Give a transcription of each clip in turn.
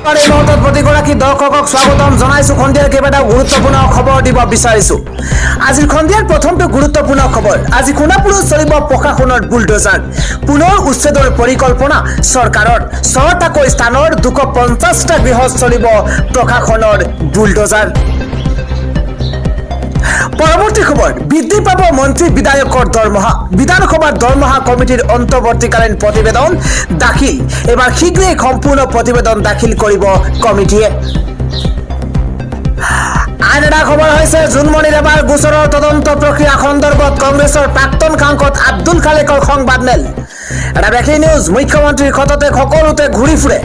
এই মুহূৰ্তত প্ৰতিগৰাকী দৰ্শকক স্বাগতম জনাইছো। সন্ধিয়াৰ কেইবাটাও গুৰুত্বপূৰ্ণ খবৰ দিব বিচাৰিছো। আজিৰ সন্ধিয়াৰ প্ৰথমটো গুৰুত্বপূৰ্ণ খবৰ। আজি সোণাপুৰত চলিব প্ৰশাসনৰ বুলডোজাৰ। পুনৰ উচ্ছেদৰ পৰিকল্পনা চৰকাৰৰ। 6টাকৈ স্থানৰ 250টা গৃহত চলিব প্ৰশাসনৰ বুলডোজাৰ। পৰৱৰ্তী খবৰ, বৃদ্ধি পাব মন্ত্ৰী বিধায়কৰ দৰমহা। বিধানসভাৰ দৰমহা কমিটিৰ অন্তৱৰ্তীকালীন প্ৰতিবেদন দাখিল। এবাৰ শীঘ্ৰেই সম্পূৰ্ণ প্ৰতিবেদন দাখিল কৰিব কমিটিয়ে। আন এটা খবৰ হৈছে জোনমণি ৰেবাৰ গোচৰৰ তদন্ত প্ৰক্ৰিয়া সন্দৰ্ভত কংগ্ৰেছৰ প্ৰাক্তন সাংসদ আব্দুল খালেকৰ সংবাদমেল। এটা ব্ৰেকিং নিউজ, মুখ্যমন্ত্ৰীৰ সততে সকলোতে ঘূৰি ফুৰে।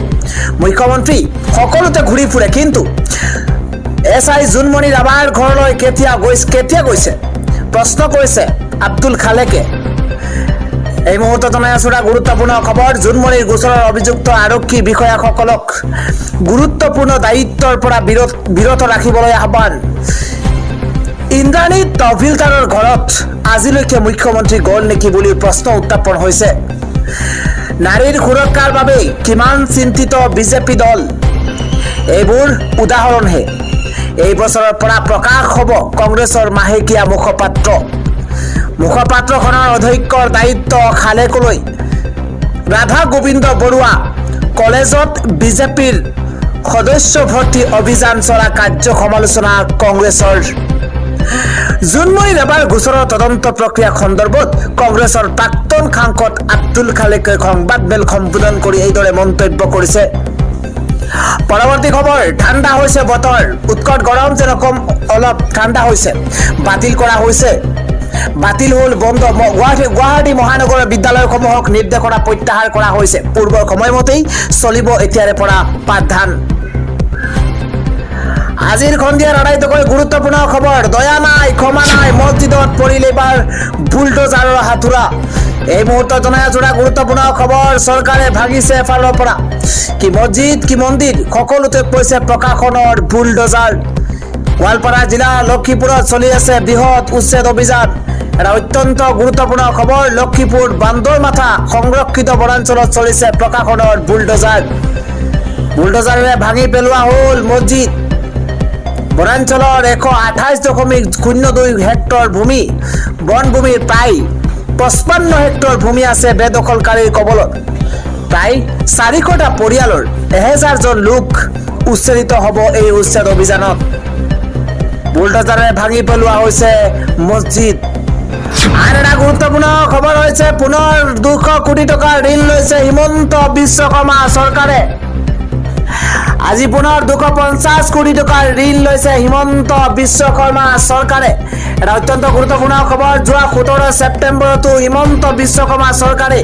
মুখ্যমন্ত্ৰী সকলোতে ঘূৰি ফুৰে, কিন্তু এছআই জোনমণি ৰাভাৰ ঘৰলৈ কেতিয়া গৈছে প্ৰশ্ন কৰিছে আব্দুল খালেকে। এই মুহূৰ্তত জনাই আছো এটা গুৰুত্বপূৰ্ণ খবৰ। জোনমণিৰ গোচৰৰ অভিযুক্ত আৰক্ষী বিষয়াসকলক গুৰুত্বপূৰ্ণ দায়িত্বৰ পৰা বিৰত ৰাখিবলৈ আহ্বান। ইন্দ্ৰাণী তহভিলদাৰৰ ঘৰত আজিলৈকে মুখ্যমন্ত্ৰী গ'ল নেকি বুলি প্ৰশ্ন উত্থাপন হৈছে। নাৰীৰ সুৰক্ষাৰ বাবে কিমান চিন্তিত বিজেপি দল, এইবোৰ উদাহৰণহে। এই বছৰৰ পৰা প্ৰকাশ হ'ব কংগ্ৰেছৰ মাহেকীয়া মুখপাত্ৰখনৰ অধ্যক্ষৰ দায়িত্ব খালেকলৈ। ৰাধা গোবিন্দ বৰুৱা কলেজত বিজেপিৰ সদস্য ভৰ্তি অভিযান চলা কাৰ্য সমালোচনা কংগ্ৰেছৰ। জোনমণি ৰেবাৰ গোচৰৰ তদন্ত প্ৰক্ৰিয়া সন্দৰ্ভত কংগ্ৰেছৰ প্ৰাক্তন সাংসদ আব্দুল খালেকে সংবাদমেল সম্বোধন কৰি এইদৰে মন্তব্য কৰিছে। পৰৱৰ্তী খবৰ, ঠাণ্ডা হৈছে বতৰ। উৎকট গৰম যেনেকৈ অলপ ঠাণ্ডা হৈছে, বাতিল হ'ল বন্ধ। গুৱাহাটী মহানগৰৰ বিদ্যালয়সমূহক নিৰ্দেশনা প্ৰত্যাহাৰ কৰা হৈছে। পূৰ্বৰ সময়মতেই চলিব এতিয়াৰে পৰা পাঠদান। আজিৰ সন্ধিয়াৰ আটাইতকৈ গুৰুত্বপূৰ্ণ খবৰ, দয়া নাই ক্ষমা নাই, মছজিদত পৰিল এইবাৰ বুলডোজাৰৰ হাতোৰা। এই মুহূৰ্তত জনাই আছো এটা গুৰুত্বপূৰ্ণ খবৰ। চৰকাৰে ভাঙিছে এফালৰ পৰা কি মছজিদ কি মন্দিৰ, সকলোতে কৈছে প্ৰশাসনৰ বুলডোজাৰ। গোৱালপাৰা জিলা লক্ষীপুৰত চলি আছে বৃহৎ উচ্ছেদ অভিযান। এটা অত্যন্ত গুৰুত্বপূৰ্ণ খবৰ। লক্ষীপুৰ বান্দৰমাথা সংৰক্ষিত বনাঞ্চলত চলিছে প্ৰশাসনৰ বুলডোজাৰেৰে ভাঙি পেলোৱা হ'ল মছজিদ। বনাঞ্চলৰ 128.02 হেক্টৰ ভূমি, বনভূমিৰ প্ৰায় 55 হেক্টৰ ভূমি আছে বেদখলকাৰীৰ কবলত। প্ৰায় 400টা পৰিয়ালৰ 1000 জন লোক উচ্ছেদিত হ'ব এই উচ্ছেদ অভিযানত। বুলডোজাৰে ভাঙি পেলোৱা হৈছে মছজিদ। আন এটা গুৰুত্বপূৰ্ণ খবৰ হৈছে পুনৰ 200 কোটি টকাৰ ঋণ লৈছে হিমন্ত বিশ্ব শৰ্মা চৰকাৰে। আজি পুনৰ 250 কোটি টকাৰ ঋণ লৈছে হিমন্ত বিশ্ব শৰ্মা চৰকাৰে। এটা অত্যন্ত গুৰুত্বপূৰ্ণ খবৰ। যোৱা 17 ছেপ্টেম্বৰতো হিমন্ত বিশ্ব শৰ্মা চৰকাৰে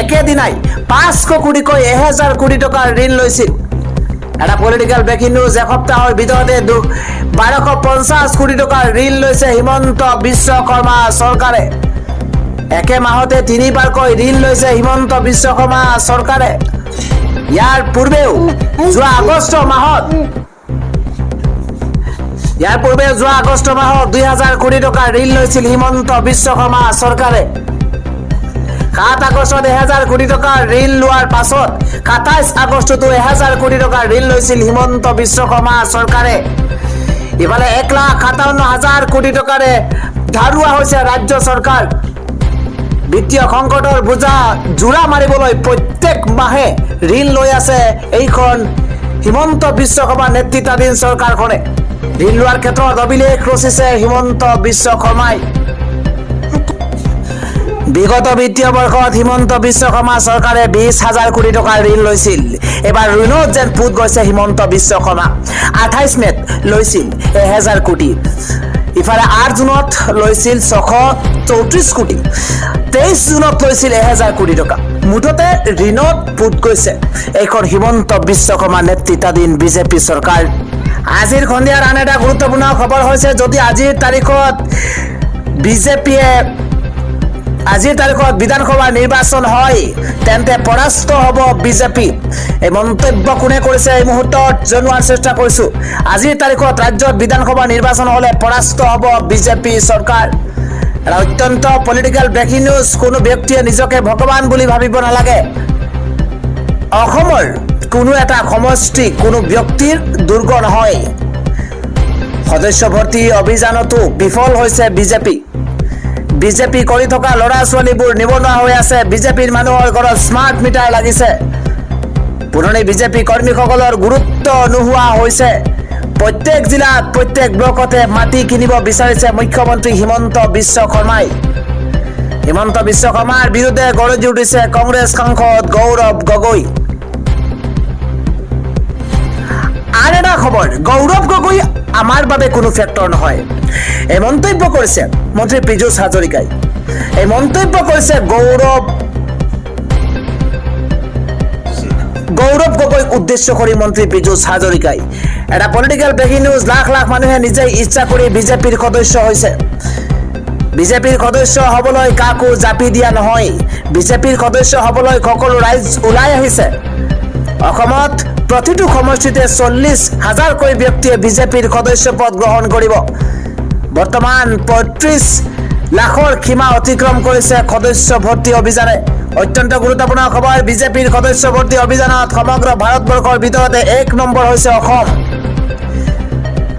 একেদিনাই 500 কোটিকৈ 1000 কোটি টকাৰ ঋণ লৈছিল। এটা পলিটিকেল ব্ৰেকিং নিউজ, এসপ্তাহৰ ভিতৰতে 1250 কোটি টকাৰ ঋণ লৈছে হিমন্ত বিশ্ব শৰ্মা চৰকাৰে। একে মাহতে 3বাৰকৈ ঋণ লৈছে হিমন্ত বিশ্ব শৰ্মা চৰকাৰে। ইয়াৰ পূৰ্বেও যোৱা আগষ্ট মাহত 2000 কোটি টকাৰ ঋণ লৈছিল হিমন্ত বিশ্ব শৰ্মা চৰকাৰে। 7 আগষ্টত 1000 কোটি টকাৰ ঋণ লোৱাৰ পাছত 27 আগষ্টতো 1000 কোটি টকাৰ ঋণ লৈছিল হিমন্ত বিশ্ব শৰ্মা চৰকাৰে। ইফালে 1,57,000 কোটি টকাৰে ধাৰুৱা হৈছে ৰাজ্য চৰকাৰ। বিত্তীয় সংকটৰ বোজা জোৰা মাৰিবলৈ প্ৰত্যেক মাহে ঋণ লৈ আছে এইখন হিমন্ত বিশ্ব শৰ্মা নেতৃত্বাধীন চৰকাৰখনে। ঋণ লোৱাৰ ক্ষেত্ৰত অভিলেখ ৰচিছে হিমন্ত বিশ্ব শৰ্মাই। বিগত বিত্তীয় বৰ্ষত হিমন্ত বিশ্ব শৰ্মা চৰকাৰে 20,000 কোটি টকাৰ ঋণ লৈছিল। এবাৰ ঋণত যেন পুত গৈছে হিমন্ত বিশ্ব শৰ্মা। 28 মেত লৈছিল 1000 কোটি। ইফালে 8 জুনত লৈছিল 634 কোটি। 23 জুনত লৈছিল 1000 কোটি টকা। মুঠতে ঋণত পুত গৈছে এইখন হিমন্ত বিশ্ব শৰ্মা নেতৃত্বাধীন বিজেপি চৰকাৰ। আজিৰ সন্ধিয়াৰ আন এটা গুৰুত্বপূৰ্ণ খবৰ হৈছে, যদি আজিৰ তাৰিখত বিধানসভা নিৰ্বাচন হয় তেন্তে পৰাস্ত হ'ব বিজেপি। এই মন্তব্য কোনে কৰিছে এই মুহূৰ্তত জনোৱাৰ চেষ্টা কৰিছো। আজিৰ তাৰিখত ৰাজ্যত বিধানসভা নিৰ্বাচন হ'লে পৰাস্ত হ'ব বিজেপি চৰকাৰ। এটা অত্যন্ত পলিটিকেল ব্ৰেকিং নিউজ। কোনো ব্যক্তিয়ে নিজকে ভগৱান বুলি ভাবিব নালাগে। অসমৰ কোনো এটা সমষ্টি কোনো ব্যক্তিৰ দুৰ্গ নহয় সদস্য ভৰ্তি অভিযানতো বিফল হৈছে বিজেপি কৰি থকা ল'ৰা ছোৱালীবোৰ নিবনুৱা হৈ আছে বিজেপিৰ মানুহৰ ঘৰত স্মাৰ্ট মিটাৰ লাগিছে পুৰণি বিজেপি কৰ্মীসকলৰ গুৰুত্ব নোহোৱা হৈছে প্ৰত্যেক জিলাত প্ৰত্যেক ব্লকতে মাটি কিনিব বিচাৰিছে মুখ্যমন্ত্ৰী হিমন্ত বিশ্ব শৰ্মাৰ বিৰুদ্ধে গৰজি উঠিছে কংগ্ৰেছ সাংসদ গৌৰৱ গগৈ আর এটা খবর গৌরব গগৈ আমার বাবে কোনো ফ্যাক্টর নহয় এই মন্তব্য করেছে মন্ত্রী পীযূষ হাজরিকাই এই মন্তব্য করেছে গৌরব গগৈ উদ্দেশ্য করে মন্ত্রী পীযূষ হাজরিকাই এটা political breaking news lakh lakh মানুহে নিজে ইচ্ছা করে বিজেপির সদস্য হয়েছে বিজেপির সদস্য হবলৈ কাকো জাপি দিয়া নহয় বিজেপির সদস্য হবলৈ সকলো ৰাইজ ওলাই আহিছে অসমত প্ৰতিটো সমষ্টিতে 40,000কৈ ব্যক্তিয়ে বিজেপিৰ সদস্য পদ গ্ৰহণ কৰিব বৰ্তমান 35 লাখৰ সীমা অতিক্ৰম কৰিছে সদস্য ভৰ্তি অভিযানে অত্যন্ত গুৰুত্বপূৰ্ণ খবৰ বিজেপিৰ সদস্য ভৰ্তি অভিযানত সমগ্ৰ ভাৰতবৰ্ষৰ ভিতৰতে 1 নম্বৰ হৈছে অসম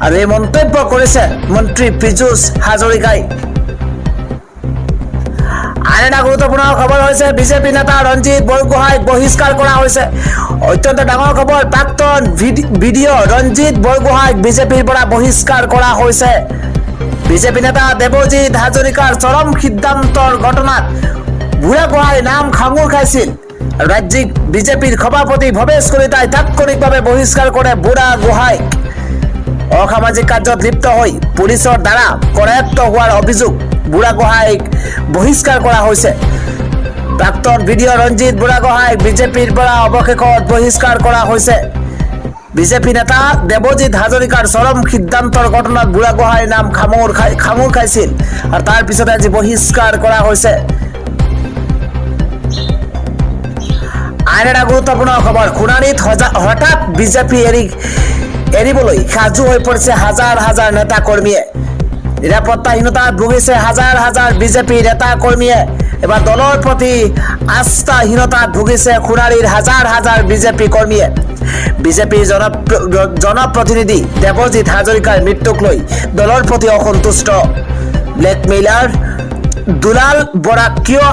আৰু এই মন্তব্য কৰিছে মন্ত্ৰী পীযূষ হাজৰিকাই আৰ এটা গুৰুত্বপূৰ্ণ খবৰ হয়েছে বিজেপি নেতা ৰঞ্জিত বৰগোহাঁইক বহিষ্কাৰ কৰা হৈছে অত্যন্ত ডাঙৰ খবৰ প্ৰাক্তন ভিডিঅ ৰঞ্জিত বৰগোহাঁইক বিজেপিৰ পৰা বহিষ্কাৰ কৰা হৈছে বিজেপি নেতা দেৱজিৎ হাজৰিকাৰ চৰম সিদ্ধান্তৰ ঘটনাত বুঢ়াগোহাঁইৰ নাম খাঙুৰ খাইছিল ৰাজ্যিক বিজেপিৰ সভাপতি ভৱেশ কলিতাই তাৎক্ষণিকভাৱে বহিষ্কাৰ কৰে বুঢ়াগোহাঁইক অসামাজিক কাৰ্যত লিপ্ত হৈ পুলিচৰ দ্বাৰা কৰায়ত্ব হোৱাৰ অভিযোগ বুঢ়াগোহাঁইক বহিষ্কাৰ কৰা হৈছে প্ৰাক্তন ভিডিঅ ৰঞ্জিত বুঢ়াগোহাঁইক বিজেপিৰ পৰা অৱশেষত বহিষ্কাৰ কৰা হৈছে বিজেপি নেতা দেৱজিৎ হাজৰিকাৰ চৰম সিদ্ধান্তৰ ঘটনাত বুঢ়াগোহাঁইৰ নাম খাঙুৰ খাইছিল আৰু তাৰ পিছতে আজি বহিষ্কাৰ কৰা হৈছে আন এটা গুৰুত্বপূৰ্ণ খবৰ সোণাৰীত হঠাৎ বিজেপি এৰিবলৈ সাজু হৈ পৰিছে হাজাৰ হাজাৰ নেতা কৰ্মীয়ে নিৰাপত্তাহীনতাত ভুগিছে হাজাৰ হাজাৰ বিজেপি নেতা কৰ্মীয়ে এবাৰ দলৰ প্ৰতি আস্থাহীনতাত ভুগিছে সোণাৰীৰ হাজাৰ হাজাৰ বিজেপি কৰ্মীয়ে বিজেপিৰ জনপ্ৰতিনিধি দেৱজিৎ হাজৰিকাৰ মৃত্যুক লৈ দলৰ প্ৰতি অসন্তুষ্ট ব্লেকমেইলাৰ দুলাল বৰাক কিয়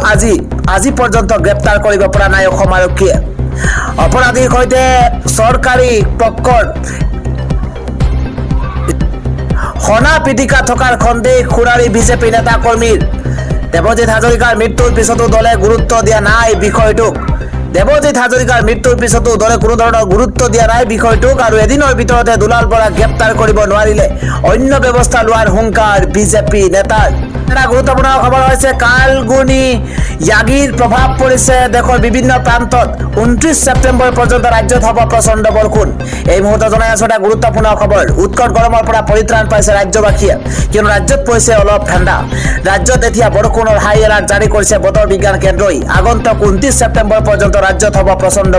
আজি পৰ্যন্ত গ্ৰেপ্তাৰ কৰিব পৰা নাই অসম আৰক্ষীয়ে অপৰাধীৰ সৈতে চৰকাৰী পক্ষৰ হনা পিটিকা থকাৰ সন্দেহ সোণাৰী বিজেপি নেতা কৰ্মীৰ দেৱজিৎ হাজৰিকাৰ মৃত্যুৰ পিছতো দলে গুৰুত্ব দিয়া নাই বিষয়টোক দেৱজিৎ হাজৰিকাৰ মৃত্যুৰ পিছতো দলে কোনো ধৰণৰ গুৰুত্ব দিয়া নাই বিষয়টোক আৰু এদিনৰ ভিতৰতে দুলাল বৰাক গ্ৰেপ্তাৰ কৰিব নোৱাৰিলে অন্য ব্যৱস্থা লোৱাৰ হুংকাৰ বিজেপি নেতাৰ এটা গুৰুত্বপূৰ্ণ খবৰ হৈছে কালগুনি য়াগিৰ প্ৰভাৱ পৰিছে দেশৰ বিভিন্ন প্ৰান্তত 29 ছেপ্টেম্বৰ পৰ্যন্ত ৰাজ্যত হ'ব প্ৰচণ্ড বৰষুণ এই মুহূৰ্তত জনাই আছো এটা গুৰুত্বপূৰ্ণ খবৰ উৎকট গৰমৰ পৰা পৰিত্ৰাণ পাইছে ৰাজ্যবাসীয়ে কিয়নো ৰাজ্যত পৰিছে অলপ ঠাণ্ডা ৰাজ্যত এতিয়া বৰষুণৰ হাই এলাৰ্ট জাৰি কৰিছে বতৰ বিজ্ঞান কেন্দ্ৰই আগন্তুক 29 ছেপ্টেম্বৰ পৰ্যন্ত ৰাজ্যত হ'ব প্ৰচণ্ড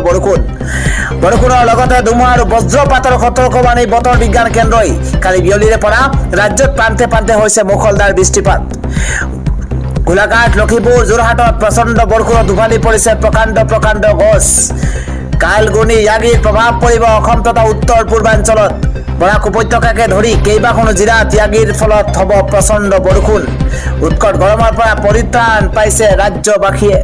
বৰষুণৰ লগতে ধুমুহা আৰু বজ্ৰপাতৰ সতৰ্কবাণী বতৰ বিজ্ঞান কেন্দ্ৰই কালি বিয়লিৰে পৰা ৰাজ্যত প্ৰান্তে প্ৰান্তে হৈছে মুখলধাৰ বৃষ্টিপাত গোলাঘাট লখিমপুৰ যোৰহাটত প্ৰচণ্ড বৰষুণত উভালি পৰিছে প্ৰকাণ্ড গছ কালগুনি য়াগিৰ প্ৰভাৱ পৰিব অসম তথা উত্তৰ পূৰ্বাঞ্চলত বৰাক উপত্যকাকে ধৰি কেইবাখনো জিলাত য়াগিৰ ফলত হ'ব প্ৰচণ্ড বৰষুণ উৎকট গৰমৰ পৰা পৰিত্ৰাণ পাইছে ৰাজ্যবাসীয়ে